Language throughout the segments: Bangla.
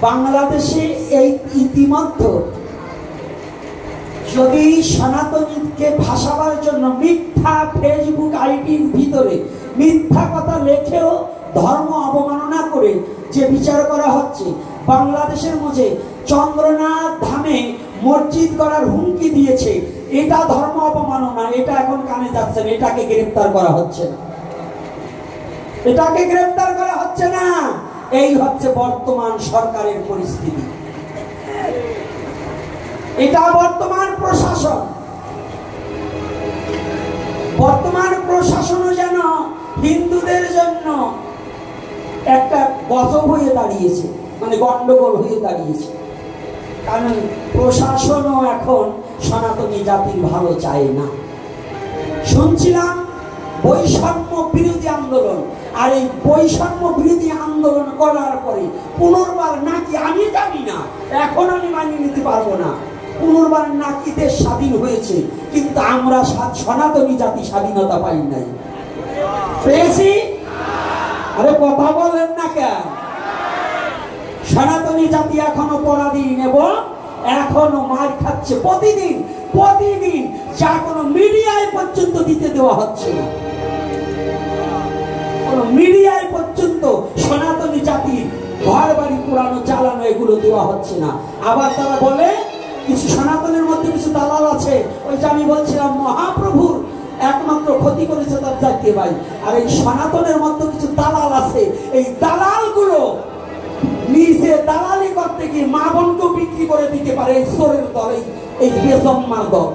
বাংলাদেশে এই ইতিমধ্যে যদি সনাতনীকে ভাসাবার জন্য মিথ্যা ফেসবুক আইডির ভিতরে মিথ্যা কথা লেখেও ধর্ম অবমাননা করে যে বিচার করা হচ্ছে, বাংলাদেশের মধ্যে চন্দ্রনাথ ধামে মসজিদ করার হুমকি দিয়েছে, এটা ধর্ম অবমাননা, এটা এখন কানে যাচ্ছে না, এটাকে গ্রেফতার করা হচ্ছে না, এটাকে গ্রেফতার করা হচ্ছে না। এই হচ্ছে বর্তমান সরকারের পরিস্থিতি, এটা বর্তমান প্রশাসন। বর্তমান প্রশাসনও যেন হিন্দুদের জন্য একটা গজব হয়ে দাঁড়িয়েছে, মানে গন্ডগোল হয়ে দাঁড়িয়েছে। কারণ প্রশাসনও এখন সনাতনী জাতির ভালো চায় না। শুনছিলাম বৈষম্য বিরোধী আন্দোলন, আর এই বৈষম্য বিরোধী আন্দোলন করার পরে পুনর্বার নাকি, আমি জানি না, এখন আমি মানিয়ে নিতে পারবো না, পুনর্বার নাকি দেশ স্বাধীন হয়েছে, কিন্তু আমরা সনাতনী জাতি স্বাধীনতা পাই নাই। পেয়েছি? আরে কথা বলেন না কেন? সনাতনী জাতি এখনো পরাধীন এবং এখনো মার খাচ্ছে প্রতিদিন প্রতিদিন, যা কোনো মিডিয়ায় পর্যন্ত দিতে দেওয়া হচ্ছে না। কোন মিডিয়ায় পর্যন্ত সনাতনী জাতির ঘর বাড়ি পুরানো চালানো এগুলো দেওয়া হচ্ছে না। আবার তারা বলে কিছু সনাতনের মধ্যে কিছু দালাল আছে, ওই যে আমি বলছিলাম মহাপ্রভুর একমাত্র ক্ষতি করেছে তার জাতীয় ভাই, আর এই সনাতনের মধ্যে কিছু দালাল আছে, এই দালালগুলো নিজে দালালি করতে গিয়ে মা বোনকে বিক্রি করে দিতে পারে। এই চোরের দল, এই বেজম্মার দল,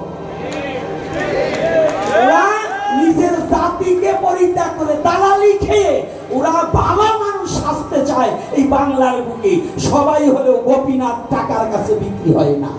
ওরা নিজের জাতিকে পরিত্যাগ করে দালালি খেয়ে ওরা ভালো মানুষ সাজতে চায়। এই বাংলার বুকে সবাই হলেও গোপীনাথ টাকার কাছে বিক্রি হয় না।